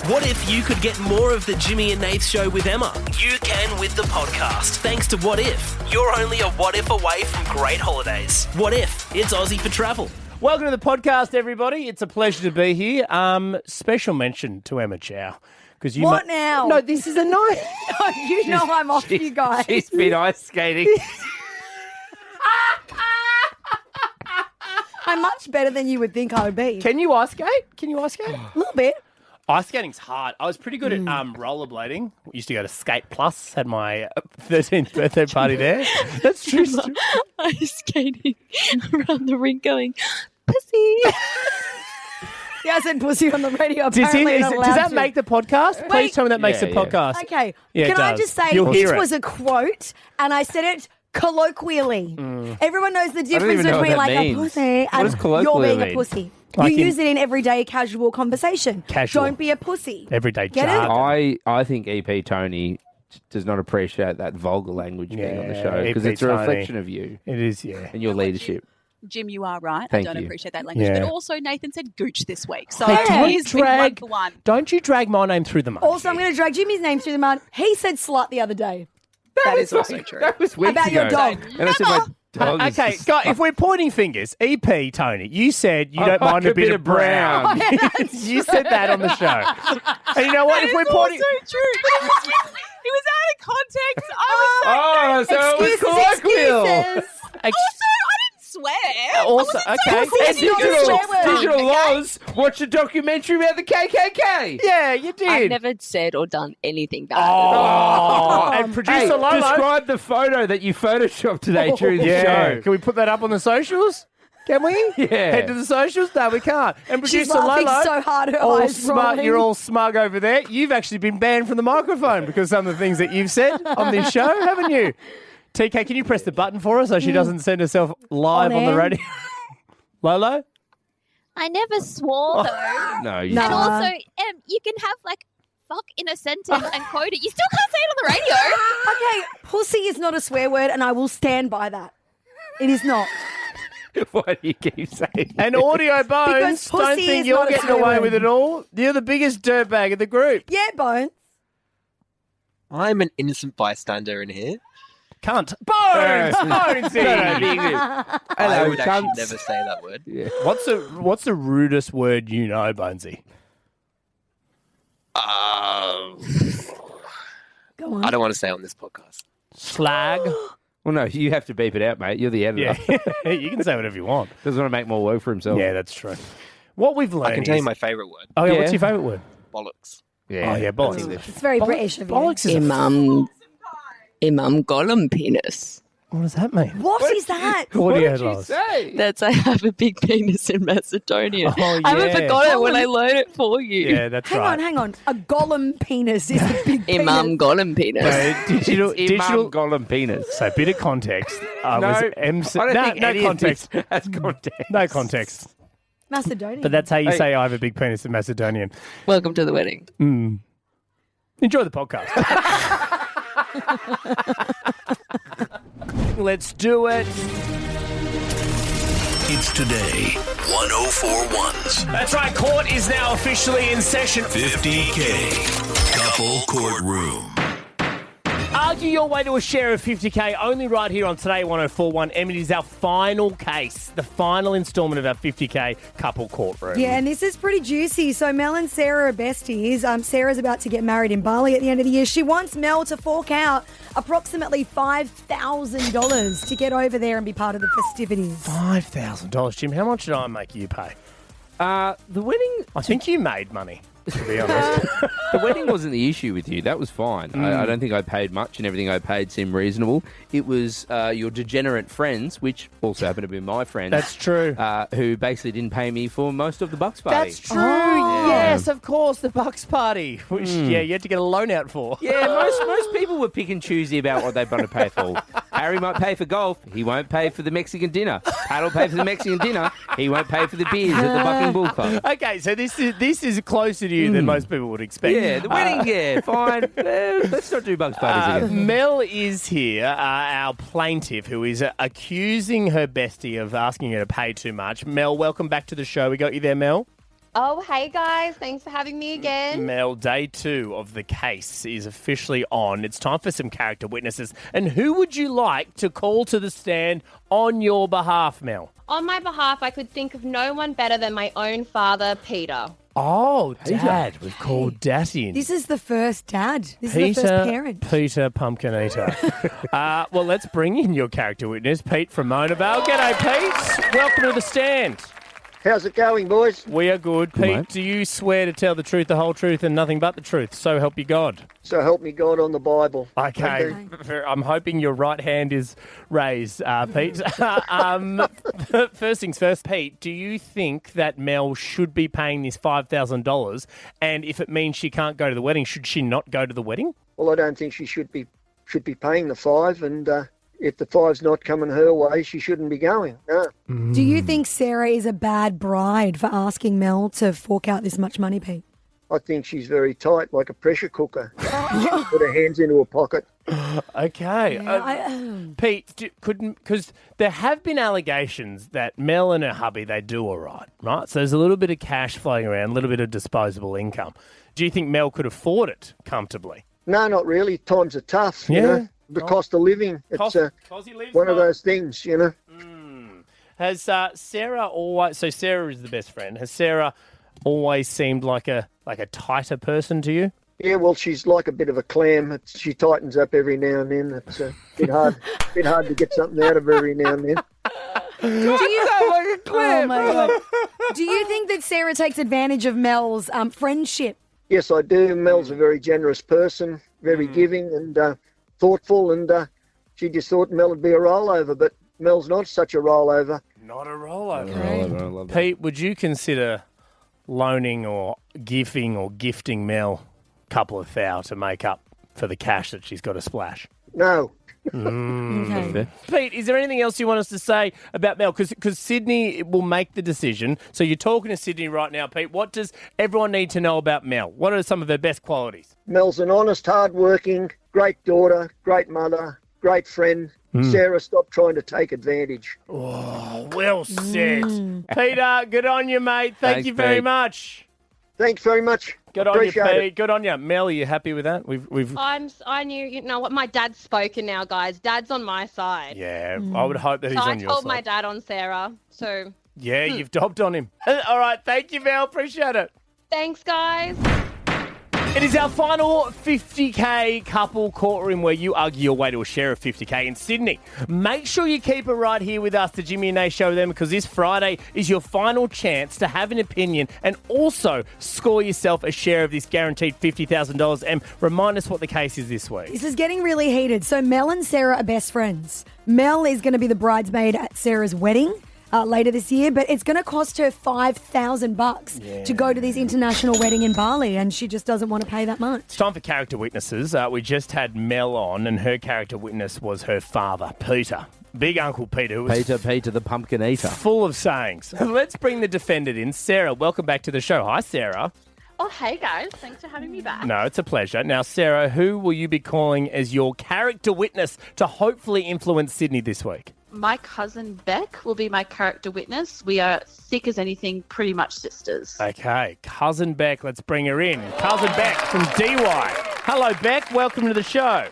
What if you could get more of the Jimmy and Nath Show with Emma? You can with the podcast. Thanks to What If. You're only a what if away from great holidays. What If? It's Aussie for travel. Welcome to the podcast, everybody. It's a pleasure to be here. Special mention to Emma Chow. You now? No, this is a night. You know I'm off, you guys. She's been ice skating. I'm much better than you would think I would be. Can you ice skate? A little bit. Ice skating's hard. I was pretty good at rollerblading. Used to go to Skate Plus. Had my 13th birthday party there. That's true. Ice skating around the rink going, pussy. Yeah, I said pussy on the radio. Does that make the podcast? Please tell me that makes the podcast. Okay. Yeah, Can I just say this was a quote and I said it colloquially. Everyone knows the difference between a pussy and you're being a pussy. You use it in everyday casual conversation. Don't be a pussy. Everyday Get jargon. I think EP Tony does not appreciate that vulgar language being on the show because EP it's a Tony. reflection of you. It is, yeah. And your leadership. Jim, you are right. Thank I don't you. appreciate that language. Yeah. But also, Nathan said gooch this week. So Hey, he's been one for one. Don't you drag my name through the mud. Also, I'm going to drag Jimmy's name through the mud. He said slut the other day. That is also true. That was weeks About ago. your dog. And I said my dog is Okay, guys, if we're pointing fingers, EP Tony, you said you don't mind a bit of brown. You said that on the show. And you know what? If we're pointing, also true. But it was out of context. I was Oh, so it was colloquial. also, I didn't swear. Also, I wasn't okay. saying And it. Digital Okay? laws. Watch a documentary about the KKK. yeah, you did. I've never said or done anything bad. Oh, and producer Hey, Lolo. describe the photo that you photoshopped today during the show. Can we put that up on the socials? Can we? Yeah. Head to the socials? No, we can't. And She's producer laughing Lolo. so hard her all eyes smart, rolling. you're all smug over there. You've actually been banned from the microphone because of some of the things that you've said on this show, haven't you? TK, can you press the button for her so she doesn't send herself live on the air. radio? Lolo? I never swore though. No, you No. And also, you can have fuck in a sentence and quote it. You still can't say it on the radio. Okay, pussy is not a swear word and I will stand by that. It is not. Why do you keep saying And Audio Bones, Because don't pussy think is you're not a getting swear away word. with it all. You're the biggest dirtbag of the group. Yeah, Bones. I'm an innocent bystander in here. Cunt. Bones! Bonesy! I would actually cunts. never say that word. Yeah. What's the rudest word you know, Bonesy? Go on. I don't want to say on this podcast. Slag? Well, no, you have to beep it out, mate. You're the editor. Yeah. You can say whatever you want. Doesn't want to make more work for himself. Yeah, that's true. What we've learned I can tell you is- my favourite word. Oh, yeah, Yeah. what's your favourite word? Bollocks. Yeah. Oh, yeah, That's bollocks. English. It's very British of you. Bollocks is a... Imam Gollum penis. What does that mean? What is that? What Audio did you Loz. say? That's I have a big penis in Macedonia. Oh, I haven't yeah. forgotten it when I learn it for you. Yeah, that's right. Hang on. A gollum penis is a big penis. Imam Gollum penis. So, digital, Imam Gollum penis. So, bit of context. No, Was I MC... don't no, think no any of context. this has context. No context. Macedonia. But that's how you Hey. say I have a big penis in Macedonian. Welcome to the wedding. Enjoy the podcast. Let's do it. It's today. 1041's That's right. Court is now officially in session. 50K Couple Courtroom. Argue your way to a share of 50K only right here on Today 1041. It is our final case, the final instalment of our 50K couple courtroom. Yeah, and this is pretty juicy. So Mel and Sarah are besties. Sarah's about to get married in Bali at the end of the year. She wants Mel to fork out approximately $5,000 to get over there and be part of the festivities. $5,000, Jim. How much did I make you pay? The wedding, I think you made money, to be honest. the wedding wasn't the issue with you. That was fine. I don't think I paid much, and everything I paid seemed reasonable. It was your degenerate friends, which also happen to be my friends. That's true. Who basically didn't pay me for most of the Bucks party. That's true. Yes, of course, the Bucks party, which you had to get a loan out for. Yeah, most people were pick and choosy about what they want to pay for. Harry might pay for golf. He won't pay for the Mexican dinner. Pat will pay for the Mexican dinner. He won't pay for the beers at the Bucking Bull Club. Okay, so this is closer to you than most people would expect. Yeah, the wedding, yeah, fine. Let's not do Bucks parties again. Mel is here, our plaintiff, who is accusing her bestie of asking her to pay too much. Mel, welcome back to the show. We got you there, Mel? Oh, hey guys. Thanks for having me again. Mel, day 2 of the case is officially on. It's time for some character witnesses. And who would you like to call to the stand on your behalf, Mel? On my behalf, I could think of no one better than my own father, Peter. Oh, Dad. We've called Dad in. This is the first dad. This Peter, is the first parent. Peter Pumpkin Eater. Well, let's bring in your character witness, Pete from Mona Vale. G'day, Pete. Welcome to the stand. How's it going, boys? We are good. Pete, mate. do you swear to tell the truth, the whole truth, and nothing but the truth? So help you God. So help me God on the Bible. Okay. I'm hoping your right hand is raised, Pete. First things first, Pete, do you think that Mel should be paying this $5,000? And if it means she can't go to the wedding, should she not go to the wedding? Well, I don't think she should be paying the $5, and if the $5's not coming her way, she shouldn't be going. No. Do you think Sarah is a bad bride for asking Mel to fork out this much money, Pete? I think she's very tight, like a pressure cooker. Put her hands into her pocket. Okay. Yeah, Pete, because there have been allegations that Mel and her hubby, they do all right? So there's a little bit of cash flowing around, a little bit of disposable income. Do you think Mel could afford it comfortably? No, not really. Times are tough, you know. The cost of living. It's one of those things, you know. Has Sarah always... So Sarah is the best friend. Has Sarah always seemed like a tighter person to you? Yeah, well, she's like a bit of a clam. She tightens up every now and then. It's a bit hard to get something out of her every now and then. Do you like a clam? Oh my God. Do you think that Sarah takes advantage of Mel's friendship? Yes, I do. Mel's a very generous person, very giving and thoughtful, and she just thought Mel would be a rollover, but Mel's not such a rollover. Not a rollover. Pete, would you consider loaning or gifting Mel a couple of thou to make up for the cash that she's got to splash? No. Okay. Pete, is there anything else you want us to say about Mel? Because Sydney will make the decision. So you're talking to Sydney right now, Pete. What does everyone need to know about Mel? What are some of her best qualities? Mel's an honest, hard-working, great daughter, great mother, great friend. Sarah, stop trying to take advantage. Oh, well said. Peter, good on you, mate. Thank you very much. Thanks very much. Good on you, Pete. Good on you. Mel, are you happy with that? I knew, you know what, my dad's spoken now, guys. Dad's on my side. Yeah, I would hope that he's on your side. I told my dad on Sarah, so... Yeah, you've dobbed on him. All right, thank you, Mel. Appreciate it. Thanks, guys. It is our final 50K couple courtroom where you argue your way to a share of 50K in Sydney. Make sure you keep it right here with us, the Jimmy Nath Show, then, because this Friday is your final chance to have an opinion and also score yourself a share of this guaranteed $50,000. And remind us what the case is this week. This is getting really heated. So Mel and Sarah are best friends. Mel is going to be the bridesmaid at Sarah's wedding later this year, but it's going to cost her $5,000 to go to this international wedding in Bali, and she just doesn't want to pay that much. It's time for character witnesses. We just had Mel on, and her character witness was her father, Peter. Big Uncle Peter. Who was Peter the Pumpkin Eater. Full of sayings. Let's bring the defendant in. Sarah, welcome back to the show. Hi, Sarah. Oh, hey, guys. Thanks for having me back. No, it's a pleasure. Now, Sarah, who will you be calling as your character witness to hopefully influence Sydney this week? My cousin Beck will be my character witness. We are thick as anything, pretty much sisters. Okay, cousin Beck, let's bring her in. Cousin Beck from DY. Hello, Beck. Welcome to the show.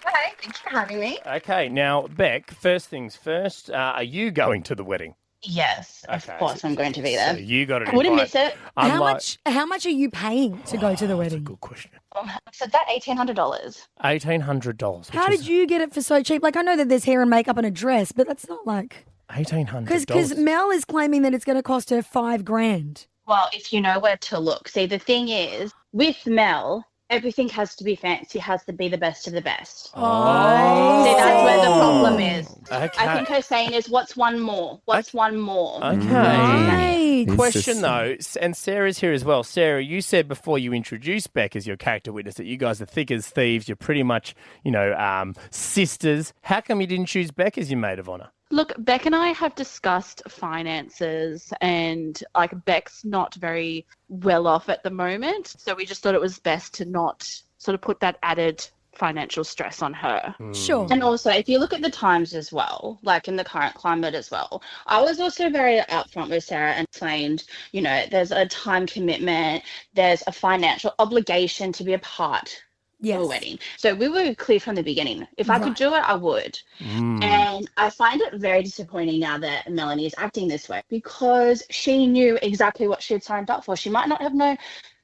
Hey, thanks for having me. Okay, now, Beck, first things first, are you going to the wedding? Yes, of course I'm going to be there. So you got to I wouldn't miss it. How much are you paying to go to the wedding? Good question. So that $1,800. $1,800. How did you get it for so cheap? Like, I know that there's hair and makeup and a dress, but that's not like... $1,800. Because Mel is claiming that it's going to cost her $5,000. Well, if you know where to look. See, the thing is, with Mel, everything has to be fancy, has to be the best of the best. Oh. See, that's where the problem is. Okay. I think her saying is, what's one more? What's one more? Okay. Right. Question though, and Sarah's here as well. Sarah, you said before you introduced Beck as your character witness that you guys are thick as thieves. You're pretty much, sisters. How come you didn't choose Beck as your maid of honour? Look, Beck and I have discussed finances, and Beck's not very well off at the moment. So we just thought it was best to not sort of put that added financial stress on her. Sure. And also, if you look at the times as well, like in the current climate as well, I was also very upfront with Sarah and explained, you know, there's a time commitment, there's a financial obligation to be a part of a wedding. So we were clear from the beginning. If I could do it, I would. And I find it very disappointing now that Melanie is acting this way because she knew exactly what she had signed up for. She might not have known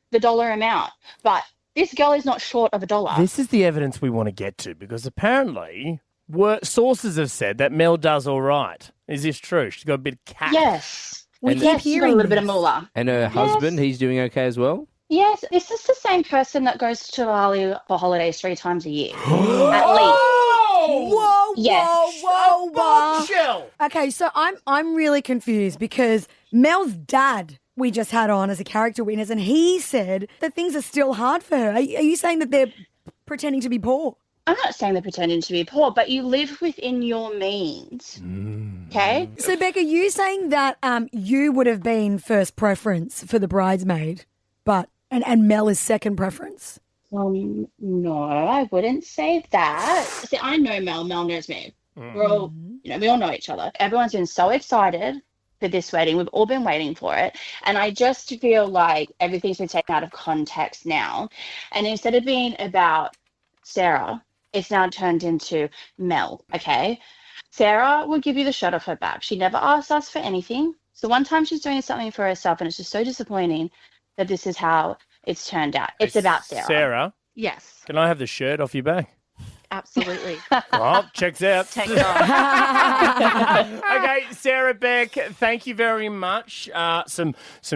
the dollar amount, but this girl is not short of $1. This is the evidence we want to get to because apparently sources have said that Mel does all right. Is this true? She's got a bit of cash. Yes. We keep hearing a little bit of moolah. And her husband, he's doing okay as well? Yes, this is the same person that goes to Bali for holidays 3 times a year. At least. Whoa, Yes. whoa. Bombshell. Okay, so I'm really confused because Mel's dad we just had on as a character witness, and he said that things are still hard for her. Are you saying that they're pretending to be poor? I'm not saying they're pretending to be poor, but you live within your means. Okay? So, Becca, you saying that you would have been first preference for the bridesmaid, but and Mel is second preference? No, I wouldn't say that. See, I know Mel. Mel knows me. We're all, we all know each other. Everyone's been so excited for this wedding. We've all been waiting for it. And I just feel like everything's been taken out of context now. And instead of being about Sarah, it's now turned into Mel, okay? Sarah will give you the shirt off her back. She never asked us for anything. So one time she's doing something for herself, and it's just so disappointing that this is how it's turned out. It's about Sarah. Sarah, Yes, can I have the shirt off your back? absolutely. Well, checks out. Take it off. Okay, Sarah Beck, thank you very much. Some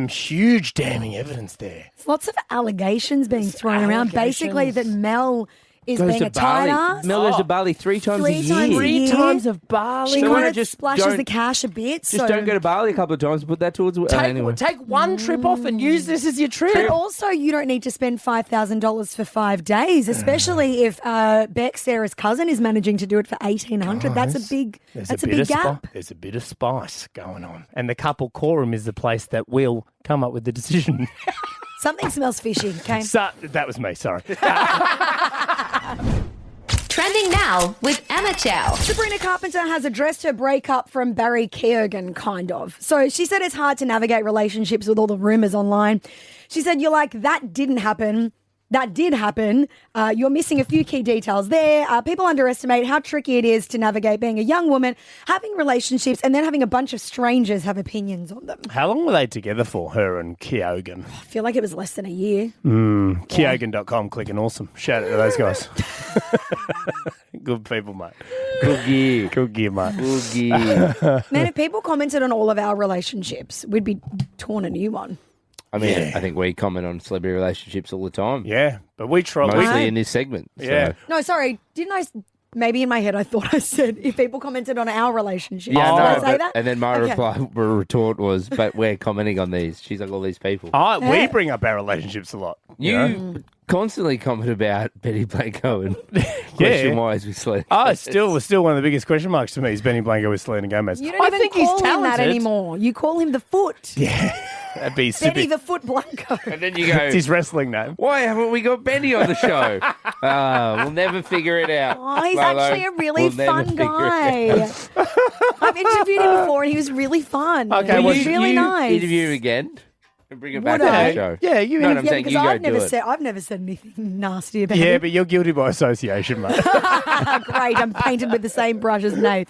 huge damning evidence there. Lots of allegations being thrown around. Basically, that Mel is Goes being to a tight Bali. ass. Mel goes to Bali 3 times a year. Three times of Bali. She So kind why of just splashes don't- the cash a bit. Just don't go to Bali a couple of times and put that towards... anyway. Take one trip off and use this as your trip. But also, you don't need to spend $5,000 for 5 days, especially if Beck, Sarah's cousin, is managing to do it for $1,800. That's a big gap. There's a bit of spice going on. And the couple Courtroom is the place that will come up with the decision. Something smells fishy, okay? That was me, sorry. Trending now with Emma Chow. Sabrina Carpenter has addressed her breakup from Barry Keoghan, kind of. So she said it's hard to navigate relationships with all the rumours online. She said, you're like, that didn't happen. That did happen. You're missing a few key details there. People underestimate how tricky it is to navigate being a young woman, having relationships, and then having a bunch of strangers have opinions on them. How long were they together for, her and Keoghan? I feel like it was less than a year. Keoghan.com, clicking awesome. Shout out to those guys. Good people, mate. Good gear. Good gear, mate. Good gear. Man, if people commented on all of our relationships, we'd be torn a new one. I mean, I think we comment on celebrity relationships all the time. Yeah, but we try. Mostly in this segment. Yeah. So. No, sorry. Didn't I? Maybe in my head I thought I said if people commented on our relationship. Yeah, Did no, I say that? And then my retort was, but we're commenting on these. She's like, all these people. We bring up our relationships a lot. You constantly comment about Betty Blanco and question why is with Selena Gomez. Still one of the biggest question marks to me is Benny Blanco with Selena Gomez. You don't even call him that anymore. You call him the Foot. Yeah. That'd be Benny the Foot Blanco. And then you go, it's his wrestling name. Why haven't we got Benny on the show? We'll never figure it out. Oh, he's Lolo. actually a really We'll never fun figure it guy. out. I've interviewed him before and he was really fun. Okay, he well, was really nice. Interview him again and bring it back Would to I? the show. Yeah, you No, I'm saying because you go I've do it. I've never said anything nasty about Yeah, him. but you're guilty by association, mate. Great, I'm painted with the same brush as Nath.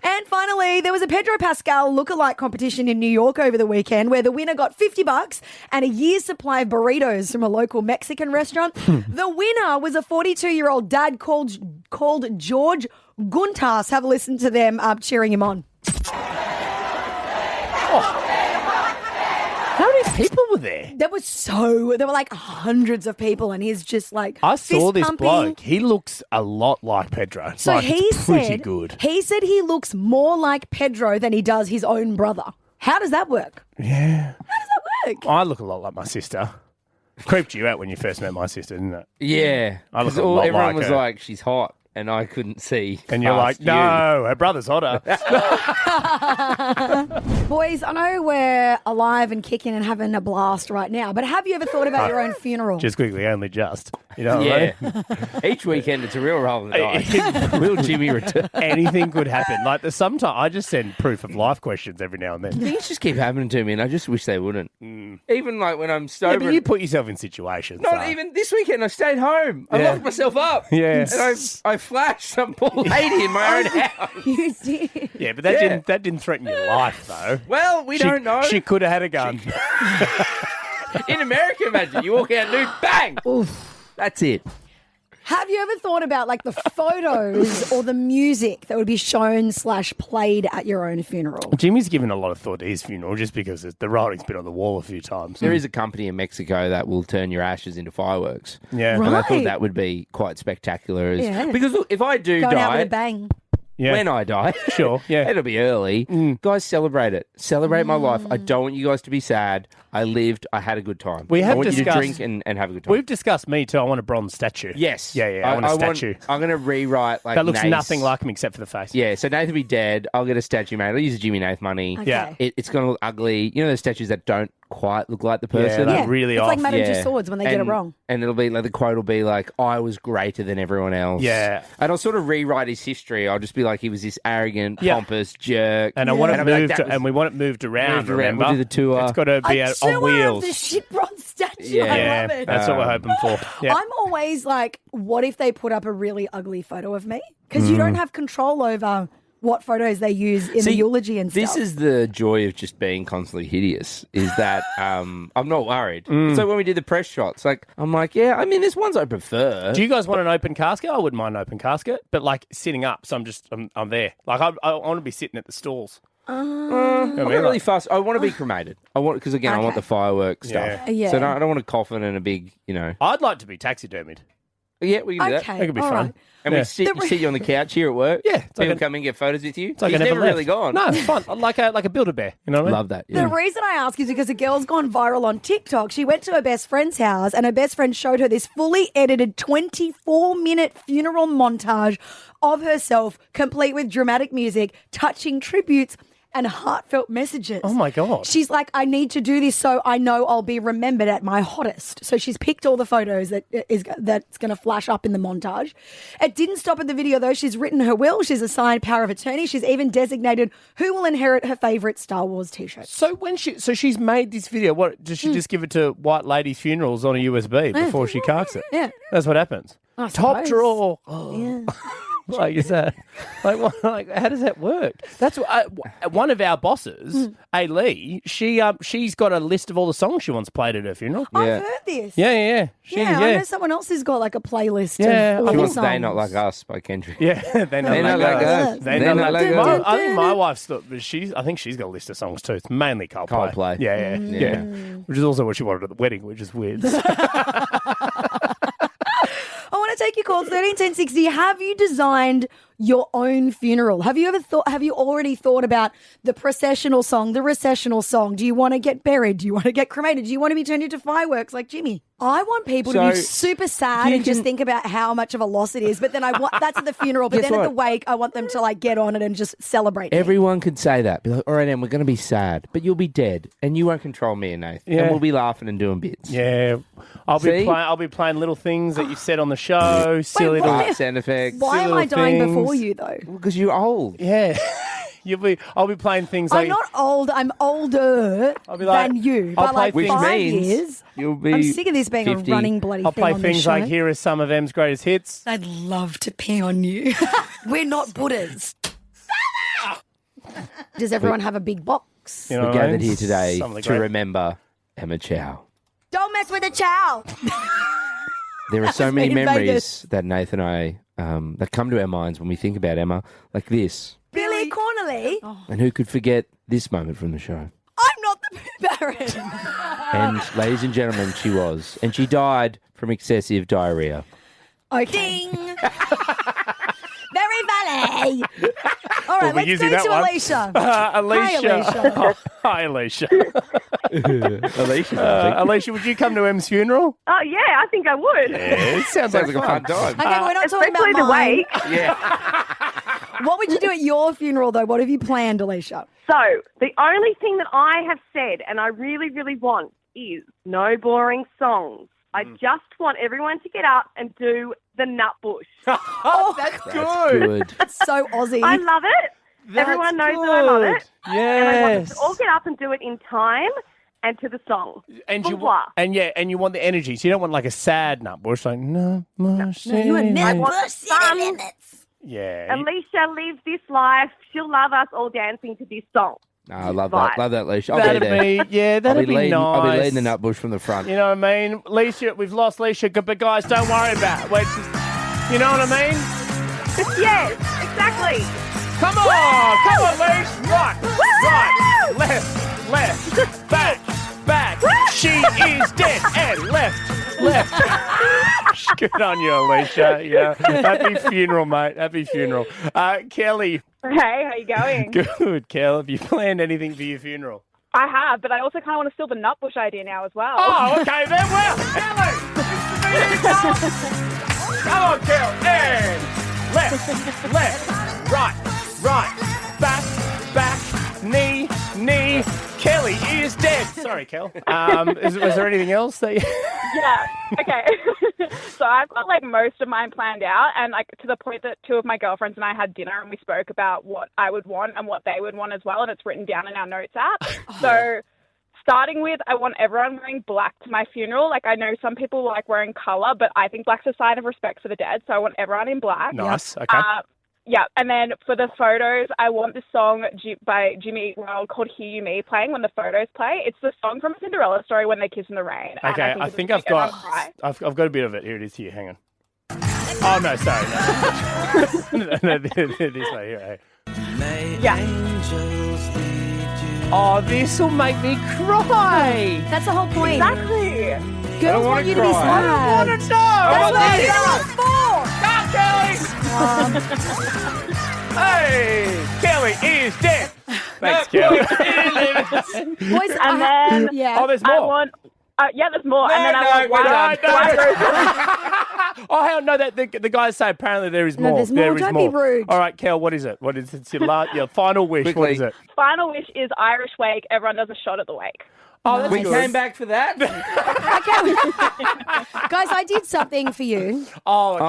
And finally, there was a Pedro Pascal lookalike competition in New York over the weekend where the winner got $50 and a year's supply of burritos from a local Mexican restaurant. The winner was a 42-year-old dad called George Guntas. Have a listen to them cheering him on. How many people were there? There were like hundreds of people, and he's just like I saw this fist-pumping. bloke. He looks a lot like Pedro. So like, he it's pretty said good. He said he looks more like Pedro than he does his own brother. How does that work? Yeah. How does that work? I look a lot like my sister. Creeped you out when you first met my sister, didn't it? Yeah. I look 'Cause a lot everyone like was her. like, she's hot. And I couldn't see. And you're like, past you. no, her brother's hotter. Boys, I know we're alive and kicking and having a blast right now, but have you ever thought about your own funeral? Just quickly, only just. You know what Yeah. I mean? Each weekend, it's a real roll in the dice. Will Jimmy return? Anything could happen. Like sometimes I just send proof of life questions every now and then. Things just keep happening to me, and I just wish they wouldn't. Even like when I'm sober. Yeah, but you put yourself in situations. Not even this weekend. I stayed home. I locked myself up. Yeah. And I flashed some poor lady in my own house. You did. Yeah, but that didn't threaten your life, though. Well, we don't know. She could have had a gun. In America, imagine you walk out nude, bang. Oof. That's it. Have you ever thought about like the photos or the music that would be shown / played at your own funeral? Jimmy's given a lot of thought to his funeral just because the writing's been on the wall a few times. There is a company in Mexico that will turn your ashes into fireworks. Yeah. And I thought Right. that would be quite spectacular. Yeah. Because look, if I do Going out with die, a bang. Yeah. when I die, Sure, yeah. it'll be early. Guys, celebrate it. Celebrate my life. I don't want you guys to be sad. I lived. I had a good time. We have I want you to discussed- drink and have a good time. We've discussed me too. I want a bronze statue. Yes. Yeah, I want a statue. I'm going to rewrite like that looks Nath. nothing like him except for the face. Yeah, so Nath will be dead. I'll get a statue made. I'll use a Jimmy Nath money. Okay. Yeah. It's going to look ugly. You know those statues that don't quite look like the Yeah, person? they're really it's off. like Madame Tussauds when they get it And- wrong. And it'll be like the quote will be like, I was greater than everyone else. Yeah. And I'll sort of rewrite his history. I'll just be like, he was this arrogant, Yeah. pompous jerk. And I want it I'll be like, moved, "That was- and we want it moved around. Moved around. Remember? We'll do the tour. It's got to be A on tour wheels. of the shit bronze statue. Yeah. I love it. That's what we're hoping for. Yeah. I'm always like, what if they put up a really ugly photo of me? Because you don't have control over what photos they use in the eulogy and stuff. This is the joy of just being constantly hideous, is that I'm not worried. So when we did the press shots, like I'm like, yeah, I mean, there's ones I prefer. Do you guys want an open casket? I wouldn't mind an open casket, but like sitting up, so I'm there. Like I want to be sitting at the stalls. I'm not really fussed. I want to be cremated. I want because again, I want Okay. the fireworks stuff. Yeah. So I don't want a coffin and a big, I'd like to be taxidermied. Yeah, we can do that. Okay. That could be all fun. right. And we sit you on the couch here at work. Yeah, it's like people come and get photos with you. It's like He's I never never left. really gone. No, it's fun. Like a Build-A-Bear. You know what I mean? Love that. The Yeah. reason I ask is because a girl's gone viral on TikTok. She went to her best friend's house and her best friend showed her this fully edited 24-minute funeral montage of herself, complete with dramatic music, touching tributes and heartfelt messages. Oh, my God. She's like, I need to do this so I know I'll be remembered at my hottest. So she's picked all the photos that's going to flash up in the montage. It didn't stop at the video, though. She's written her will. She's assigned power of attorney. She's even designated who will inherit her favourite Star Wars T-shirt. So she's made this video. What does she just give it to white lady funerals on a USB before she carks it? Yeah. That's what happens. I Top suppose. drawer. Yeah. Like, is that like how does that work? That's one of our bosses, A. Lee. She's got a list of all the songs she wants played at her funeral. I've heard this. Yeah. I know someone else has got like a playlist Yeah, of I all She the wants They songs. Not Like Us by Kendrick. Yeah, they're not They're not like us. They're not like us. I think my wife's thought, but I think she's got a list of songs too. It's mainly Coldplay. Coldplay. Yeah. Which is also what she wanted at the wedding, which is weird. I want to take your calls 131060. Have you designed your own funeral? Have you already thought about the processional song, the recessional song? Do you want to get buried? Do you want to get cremated? Do you want to be turned into fireworks like Jimmy? I want people to be super sad and just think about how much of a loss it is. But then that's at the funeral. But Guess then at what? the wake, I want them to like get on it and just celebrate. me. Everyone could say that. Be like, all right, Em, we're going to be sad, but you'll be dead, and you won't control me and Nath. Yeah. And we'll be laughing and doing bits. Yeah, I'll be playing little things that you've said on the show, silly little why? Sound effects. Why am I little dying things. before you though? Because you're old. Yeah, I'll be playing things like I'm not old. I'm older I'll be like- than you. I'll By like play things- 5 Which means years. you'll be I'm sick of this being 50. a running bloody I'll thing play on this things show. like here are some of Em's greatest hits. I'd love to pee on you. We're not Buddhas. Does everyone have a big box? You know We're what I gathered mean? here today Some of the to great- remember Emma Chow. Don't mess with the chow. There are so was many me in memories Vegas. that Nathan and I that come to our minds when we think about Emma, like this. Billy Connolly. And who could forget this moment from the show? I'm not the Baron. And ladies and gentlemen, she was. And she died from excessive diarrhea. Okay. Ding. Very funny. All right, We'll let's be go using that to one. Alicia. Alicia. Hi, Alicia. Alicia. Alicia, would you come to Em's funeral? Oh, yeah, I think I would. Yeah, it sounds like a fun time. Okay, we're not talking Especially about the mine. wake. Yeah. What would you do at your funeral, though? What have you planned, Alicia? So, the only thing that I have said, and I really, really want, is no boring songs. I just want everyone to get up and do the nut bush. Oh, that's good. So Aussie. I love it. Everyone knows that I love it. Yes. And I want us to all get up and do it in time and to the song. And you want the energy. So you don't want like a sad nut bush, like no. You and me. I want fun. Yeah. Alicia lives this life. She'll love us all dancing to this song. No, I love that. Love that, Leisha. That'd be nice. I'll be leading the nut bush from the front. You know what I mean? Leisha, we've lost Leisha, but guys, don't worry about it. You know what I mean? Yes, exactly. Come on, Leisha. Right, left, back. She is dead. And left. Good on you, Alicia. Yeah. Happy funeral, mate. Happy funeral. Kelly. Hey, how you going? Good, Kel. Have you planned anything for your funeral? I have, but I also kind of want to steal the nutbush idea now as well. Oh, okay then. Well, Kelly, it's the meeting. Come on, Kel. And left, right, back, knee. Kelly is dead. Sorry, Kel. Was there anything else that you... Yeah, okay. So I've got like most of mine planned out, and like to the point that two of my girlfriends and I had dinner and we spoke about what I would want and what they would want as well, and it's written down in our notes app. So starting with, I want everyone wearing black to my funeral. Like I know some people like wearing colour, but I think black's a sign of respect for the dead, so I want everyone in black. Nice, okay. Yeah, and then for the photos, I want the song by Jimmy World called Hear You Me playing when the photos play. It's the song from a Cinderella story when they kiss in the rain. Okay, I think I've got a bit of it. Here it is here. Hang on. Oh, no, sorry. No, this way. Here. Yeah. Oh, this will make me cry. That's the whole point. Exactly. Girls want you to be sad. I don't want to know. That's what you're for. Stop, Kelly. Hey, Kelly is dead. Thanks, Kelly. Boys, and then there's more. There's more. And then I want Oh, hell no! The guys say apparently there is more. There's more. Don't be rude. All right, Kel, what is it? What is it? Your final wish? Quickly. What is it? Final wish is Irish wake. Everyone does a shot at the wake. Oh, that's we good. came back for that. Guys, I did something for you. Oh, okay.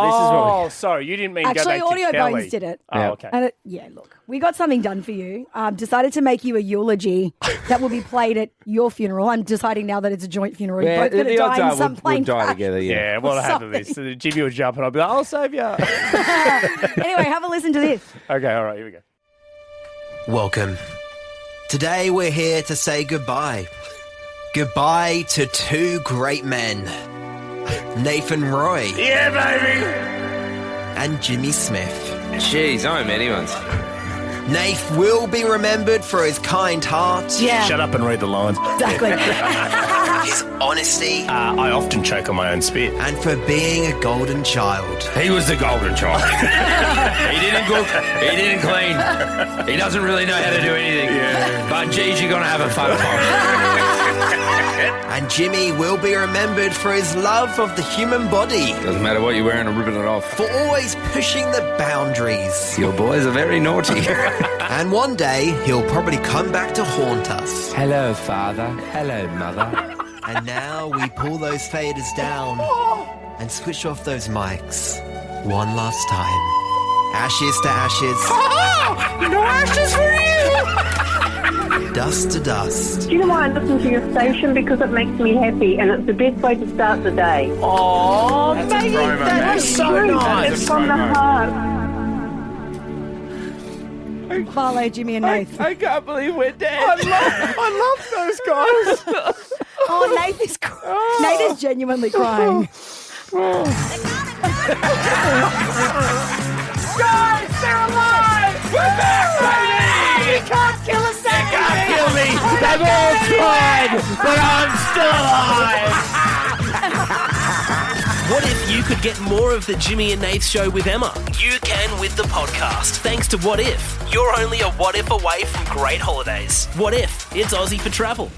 This is what we... sorry, you didn't mean actually, go back Audio to Kelly. Bones did it. Oh, okay. And look, we got something done for you. Decided to make you a eulogy that will be played at your funeral. I'm deciding now that it's a joint funeral. You're both going to die in some plane die crash. together. Yeah, what happened to this? So Jimmy will jump and I'll be like, I'll save you. Anyway, have a listen to this. Okay, all right, here we go. Welcome. Today we're here to say goodbye. Goodbye to two great men, Nathan Roy. Yeah, baby. And Jimmy Smith. Jeez, I haven't met anyone. Nath will be remembered for his kind heart. Yeah. Shut up and read the lines. Exactly. His honesty. I often choke on my own spit. And for being a golden child. He was the golden child. He didn't cook. He didn't clean. He doesn't really know how to do anything. Yeah. But geez, you're going to have a fun time. And Jimmy will be remembered for his love of the human body. Doesn't matter what you're wearing or ripping it off. For always pushing the boundaries. Your boys are very naughty. And one day, he'll probably come back to haunt us. Hello, Father. Hello, Mother. And now we pull those faders down and switch off those mics one last time. Ashes to ashes. No ashes for you. Dust to dust. Do you know why I listen to your station? Because it makes me happy and it's the best way to start the day. Oh, mate, that was so nice. It's from the heart. Barlow, Jimmy and Nath. I can't believe we're dead. I love those guys. Oh, Nath is Nath is genuinely crying. Guys, they're alive! We're back, baby! You can't kill us, you can't kill me! They've all tried, but I'm still alive! What if you could get more of the Jimmy and Nath Show with Emma? You can with the podcast. Thanks to What If. You're only a what if away from great holidays. What if? It's Aussie for travel.